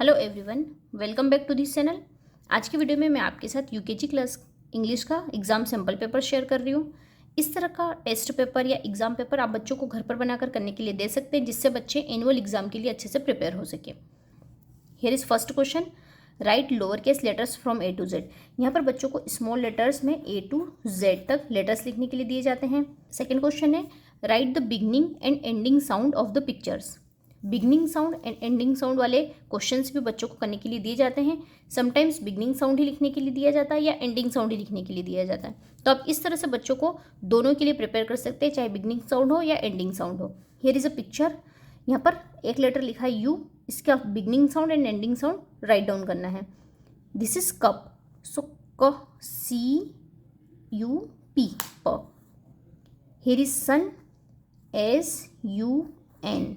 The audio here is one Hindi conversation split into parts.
Hello everyone, welcome back to this channel. आज की वीडियो में मैं आपके साथ यूकेजी क्लास इंग्लिश का एग्ज़ाम सैम्पल पेपर शेयर कर रही हूँ। इस तरह का टेस्ट पेपर या एग्ज़ाम पेपर आप बच्चों को घर पर बनाकर करने के लिए दे सकते हैं, जिससे बच्चे एनुअल एग्ज़ाम के लिए अच्छे से प्रिपेयर हो सके। Here is first question, write lower case letters from A to Z. यहाँ पर बच्चों को स्मॉल लेटर्स में ए टू जेड तक लेटर्स लिखने के लिए दिए जाते हैं। सेकेंड क्वेश्चन है, write the beginning and ending sound of the pictures. Beginning sound and ending sound वाले क्वेश्चंस भी बच्चों को करने के लिए दिए जाते हैं। समटाइम्स बिगनिंग साउंड ही लिखने के लिए दिया जाता है या एंडिंग साउंड ही लिखने के लिए दिया जाता है। तो आप इस तरह से बच्चों को दोनों के लिए प्रिपेयर कर सकते हैं, चाहे बिगनिंग साउंड हो या एंडिंग साउंड हो। हियर इज़ अ पिक्चर, यहाँ पर एक लेटर लिखा है यू, इसका beginning sound and ending sound write down करना है। दिस इज कप, सो क सी यू पी प। Here is sun, S U N.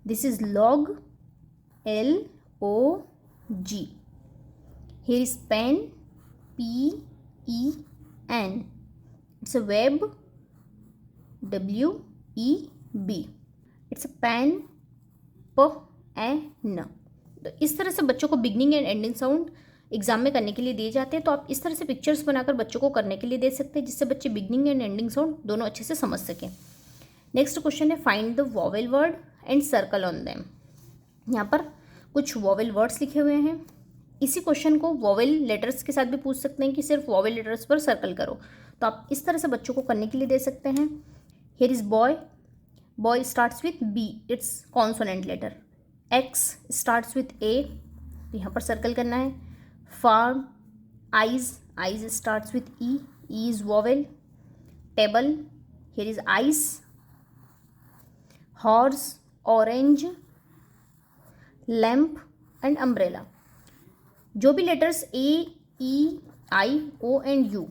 This is log, L O G. Here is pen, P E N. It's a web, W E B. It's a pen, P N. तो इस तरह से बच्चों को beginning and ending sound exam में करने के लिए दिए जाते हैं। तो आप इस तरह से पिक्चर्स बनाकर बच्चों को करने के लिए दे सकते हैं, जिससे बच्चे बिगनिंग एंड एंडिंग साउंड दोनों अच्छे से समझ सकें। नेक्स्ट क्वेश्चन है, find the vowel word and circle on them. यहाँ पर कुछ वॉवेल वर्ड्स लिखे हुए हैं। इसी क्वेश्चन को वॉवेल लेटर्स के साथ भी पूछ सकते हैं कि सिर्फ वॉवेल लेटर्स पर सर्कल करो। तो आप इस तरह से बच्चों को करने के लिए दे सकते हैं। Here is boy, boy starts with B, it's consonant letter. Axe starts with A, तो यहाँ पर सर्कल करना है। Farm, eyes, eyes starts with E, E is vowel. Table, here is ice. Horse, orange, lamp and umbrella. जो भी letters A, E, I, O and U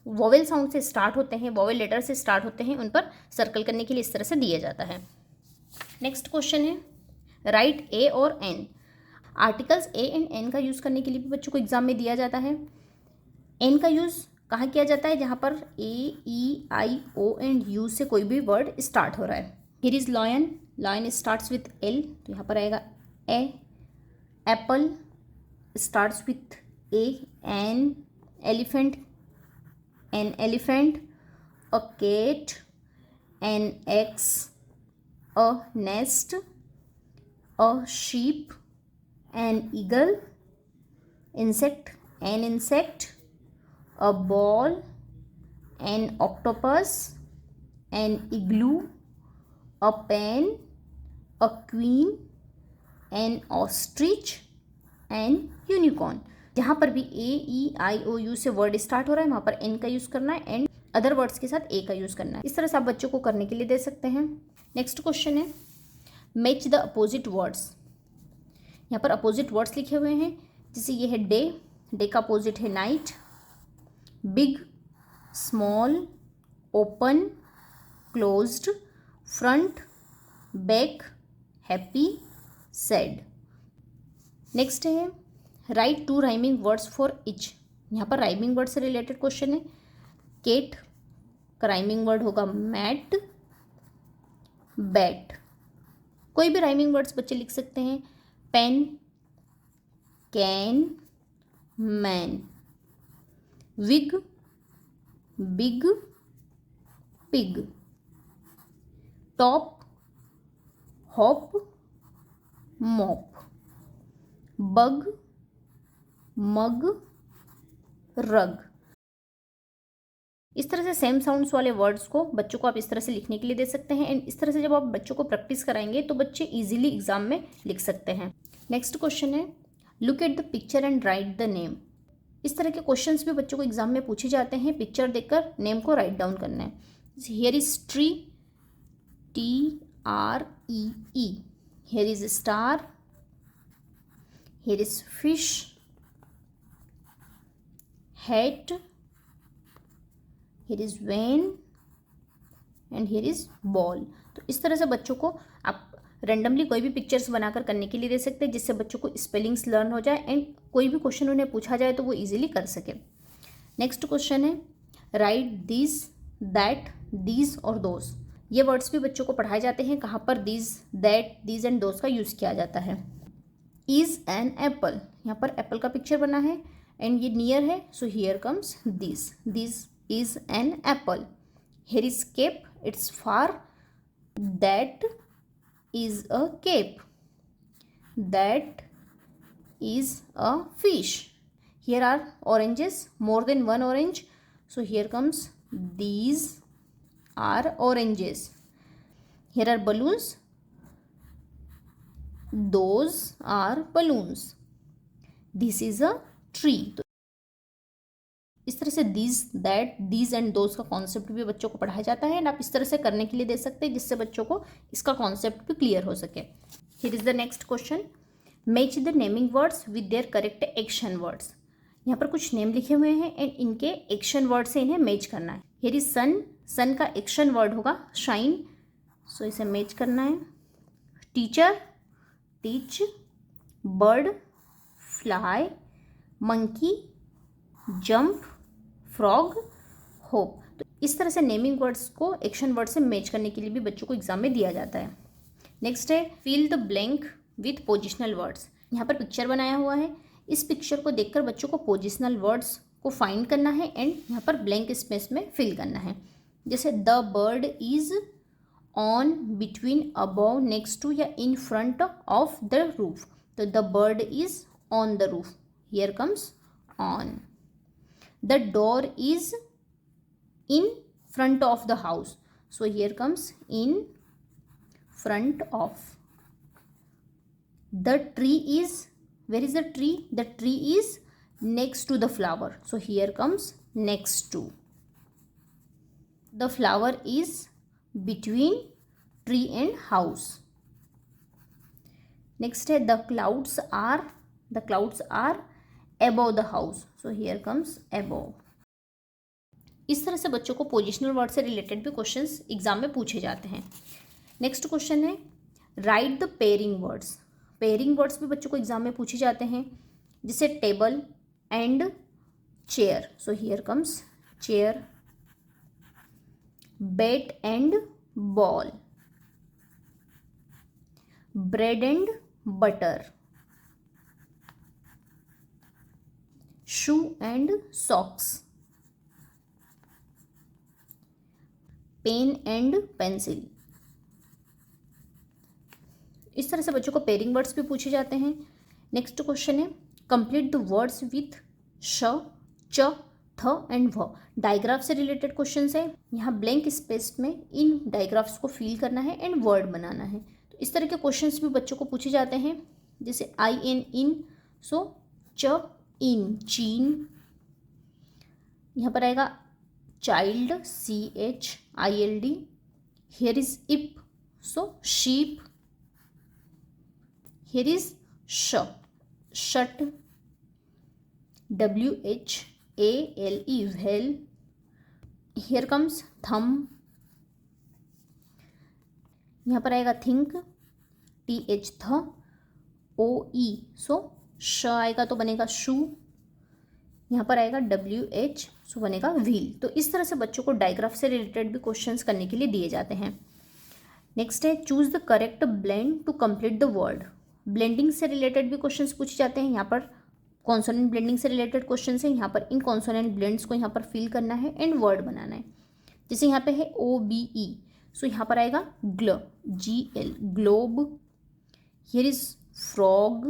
vowel sound से स्टार्ट होते हैं, वोवेल लेटर से स्टार्ट होते हैं, उन पर सर्कल करने के लिए इस तरह से दिया जाता है। नेक्स्ट क्वेश्चन है, राइट ए और an. Articles a and an का यूज़ करने के लिए भी बच्चों को एग्जाम में दिया जाता है। एन का यूज़ कहाँ किया जाता है? जहाँ पर ए, E, I, O and you से कोई भी वर्ड स्टार्ट हो रहा है। Here is lion, lion starts with L, तो यहाँ पर आएगा A. Apple starts with A. An elephant, an elephant. A cat, an axe. A nest, a sheep, an eagle. Insect, an insect. A ball, an octopus, an igloo. A pen, a queen, an ostrich, and unicorn। जहाँ पर भी ए, ई, आई, ओ, यू से वर्ड स्टार्ट हो रहा है वहाँ पर एन का यूज़ करना है एंड अदर वर्ड्स के साथ ए का यूज़ करना है। इस तरह से आप बच्चों को करने के लिए दे सकते हैं। नेक्स्ट क्वेश्चन है, मैच द अपोजिट वर्ड्स। यहाँ पर अपोजिट वर्ड्स लिखे हुए हैं, जैसे ये है डे, डे का अपोजिट है night. Big, small, open, closed, front, back, happy, sad. Next है, write to rhyming words for each. यहाँ पर राइमिंग वर्ड से रिलेटेड क्वेश्चन है। केट का राइमिंग वर्ड होगा मैट, बैट। कोई भी राइमिंग वर्ड्स बच्चे लिख सकते हैं। Pen, can, man. Wig, big, pig. Top, hop, mop. Bug, mug, rug. इस तरह से सेम साउंड्स वाले वर्ड्स को बच्चों को आप इस तरह से लिखने के लिए दे सकते हैं एंड इस तरह से जब आप बच्चों को प्रैक्टिस कराएंगे तो बच्चे इजीली एग्जाम में लिख सकते हैं। नेक्स्ट क्वेश्चन है, look at the picture and right the name. इस तरह के क्वेश्चंस भी बच्चों को एग्जाम में पूछे जाते हैं। पिक्चर देखकर नेम को राइट डाउन करना है। Here is tree, T-R-E-E. Here is a star. Here is fish. Hat. Here is van. And here is ball. तो इस तरह से बच्चों को आप रेंडमली कोई भी पिक्चर्स बनाकर करने के लिए दे सकते हैं, जिससे बच्चों को स्पेलिंग्स लर्न हो जाए एंड कोई भी क्वेश्चन उन्हें पूछा जाए तो वो इजीली कर सके। नेक्स्ट क्वेश्चन है, राइट दिस, दैट, दीज और दोस। ये वर्ड्स भी बच्चों को पढ़ाए जाते हैं, कहाँ पर these, that, these and those का यूज़ किया जाता है। इज एन एप्पल, यहाँ पर एप्पल का पिक्चर बना है एंड ये नियर है, so here comes this is an apple. Here is cap, it's far. That is a cap. That is a fish. Here are oranges, more than one orange, so here comes these are oranges. Here are balloons, those are balloons. This is a tree. तो इस तरह से these, that, these and those का कॉन्सेप्ट भी बच्चों को पढ़ाया जाता है एंड आप इस तरह से करने के लिए दे सकते हैं जिससे बच्चों को इसका कॉन्सेप्ट भी क्लियर हो सके. Here is the next question. Match the naming words with their correct action words. यहाँ पर कुछ नेम लिखे हुए हैं एंड इनके एक्शन वर्ड से इन्हें मैच करना है. हियर इज सन, सन का एक्शन वर्ड होगा शाइन, सो इसे मैच करना है. Teacher, teach. Bird, fly. Monkey, jump. Frog, hope. तो इस तरह से नेमिंग वर्ड्स को एक्शन वर्ड से मैच करने के लिए भी बच्चों को एग्जाम में दिया जाता है. नेक्स्ट है fill the blank with positional words. यहाँ पर पिक्चर बनाया हुआ है, इस पिक्चर को देखकर बच्चों को पोजिशनल वर्ड्स को फाइंड करना है एंड यहाँ पर ब्लैंक स्पेस में फिल करना है. जैसे the bird is on, between, above, next to या in front of the roof. तो the bird is on the roof, here comes on. The door is in front of the house, so here comes in front of. The tree is, where is the tree? The tree is next to the flower, so here comes next to. The flower is between tree and house. Next है the clouds are above the house, so here comes above. इस तरह से बच्चों को पोजिशनल वर्ड से रिलेटेड भी क्वेश्चंस एग्जाम में पूछे जाते हैं. नेक्स्ट क्वेश्चन है write the pairing words. Pairing words भी बच्चों को एग्जाम में पूछे जाते हैं, जैसे table and chair, so here comes chair. Bat and ball. Bread and butter. Shoe and socks. Pen and pencil. इस तरह से बच्चों को पेयरिंग वर्ड्स भी पूछे जाते हैं. नेक्स्ट क्वेश्चन है कंप्लीट द वर्ड्स विथ श, च, थ एंड व. डायग्राफ से रिलेटेड क्वेश्चन है. यहाँ ब्लैंक स्पेस में इन डायग्राफ्स को फिल करना है एंड वर्ड बनाना है. तो इस तरह के क्वेश्चंस भी बच्चों को पूछे जाते हैं, जैसे आई एन इन, सो च इन चीन. यहाँ पर आएगा चाइल्ड, CHILD. हियर इज इप, सो sheep. Here is shut, WHALE, well. Here comes thumb. यहाँ पर आएगा think, TH th, OE, so श आएगा तो बनेगा शू. यहाँ पर आएगा WH, सो बनेगा व्हील. तो इस तरह से बच्चों को डायग्राफ से रिलेटेड भी क्वेश्चंस करने के लिए दिए जाते हैं. नेक्स्ट है choose the correct blend to complete the word. Blending से रिलेटेड भी क्वेश्चंस पूछे जाते हैं. यहाँ पर कॉन्सोनेंट ब्लेंडिंग से रिलेटेड क्वेश्चंस है. यहाँ पर इन कॉन्सोनेंट ब्लेंड्स को यहाँ पर फिल करना है एंड वर्ड बनाना है. जैसे यहाँ पे है OBE, सो यहाँ पर आएगा GL, globe. Here is frog.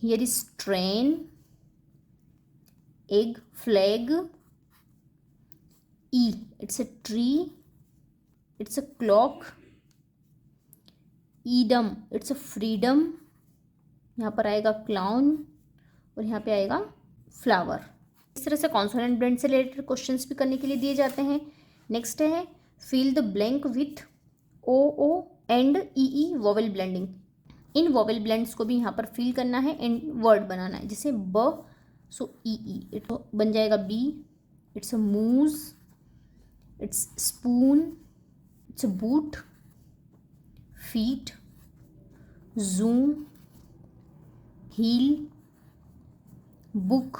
Here is train. Egg, flag. E, it's a tree. It's a clock. Idiom, it's a freedom. यहाँ पर आएगा क्लाउन और यहाँ पे आएगा फ्लावर. इस तरह से कॉन्सोनेंट ब्लेंड से रिलेटेड क्वेश्चंस भी करने के लिए दिए जाते हैं. नेक्स्ट है fill the blank with OO and EE vowel blending. इन वोवेल ब्लेंड्स को भी यहाँ पर फिल करना है एंड वर्ड बनाना है. जैसे ब, सो EE, इट बन जाएगा B. It's a moose. It's spoon. It's a boot. Feet. Zoom. Heel. Book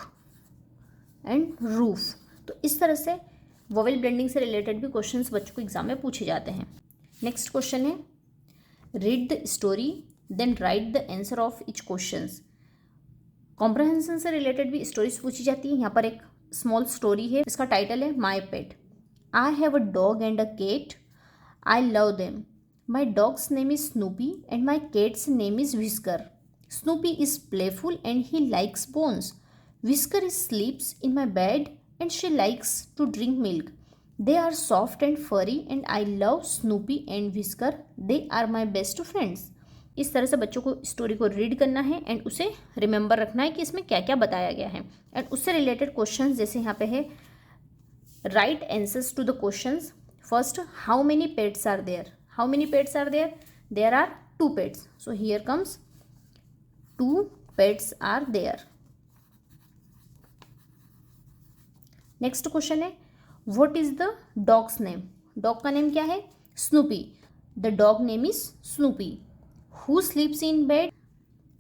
and roof. तो इस तरह से वोवेल ब्लेंडिंग से रिलेटेड भी क्वेश्चंस बच्चों को एग्जाम में पूछे जाते हैं. नेक्स्ट क्वेश्चन है read the story then write the answer of each questions. Comprehension से रिलेटेड भी स्टोरीज पूछी जाती है। यहाँ पर एक स्मॉल स्टोरी है, इसका टाइटल है my pet. I have a dog and a cat, I love them. My dog's name is Snoopy and my cat's name is Whisker. Snoopy is playful and he likes bones. Whisker is sleeps in my bed and she likes to drink milk. They are soft and furry and I love Snoopy and Whisker, they are my best friends. इस तरह से बच्चों को स्टोरी को रीड करना है एंड उसे रिमेंबर रखना है कि इसमें क्या क्या बताया गया है। एंड उससे रिलेटेड क्वेश्चंस जैसे यहाँ पे है right answers to the questions. First, how many pets are there? How many pets are there? There are 2 pets, so here comes 2 pets are there. Next question है what is the dog's name? Dog का नेम क्या है? Snoopy. The dog name is Snoopy. Who sleeps in bed?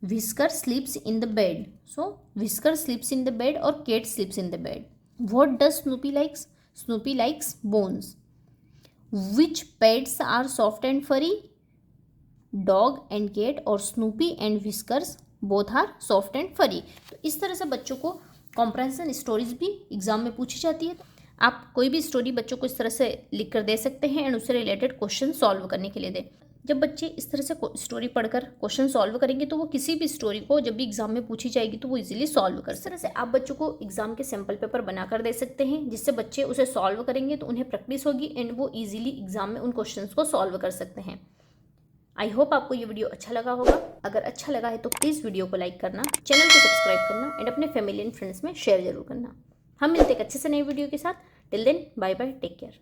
Whisker sleeps in the bed. So Whisker sleeps in the bed or Kate sleeps in the bed. What does Snoopy likes? Snoopy likes bones. Which pets are soft and furry? Dog and cat or Snoopy and Whiskers both are soft and furry. तो इस तरह से बच्चों को कॉम्प्रहेंशन स्टोरीज भी एग्जाम में पूछी जाती है। आप कोई भी स्टोरी बच्चों को इस तरह से लिख कर दे सकते हैं एंड उससे रिलेटेड क्वेश्चन सॉल्व करने के लिए दें। जब बच्चे इस तरह से स्टोरी पढ़कर क्वेश्चन सॉल्व करेंगे तो वो किसी भी स्टोरी को जब भी एग्जाम में पूछी जाएगी तो वो इजीली सॉल्व कर सकते हैं। इस तरह से आप बच्चों को एग्जाम के सैम्पल पेपर बनाकर दे सकते हैं, जिससे बच्चे उसे सॉल्व करेंगे तो उन्हें प्रैक्टिस होगी एंड वो इजीली एग्जाम में उन क्वेश्चन को सॉल्व कर सकते हैं। आई होप आपको ये वीडियो अच्छा लगा होगा। अगर अच्छा लगा है तो प्लीज़ वीडियो को लाइक करना, चैनल को सब्सक्राइब करना एंड अपने फैमिली एंड फ्रेंड्स में शेयर जरूर करना। हम मिलते हैं एक अच्छे से नए वीडियो के साथ। Till then bye bye, take care.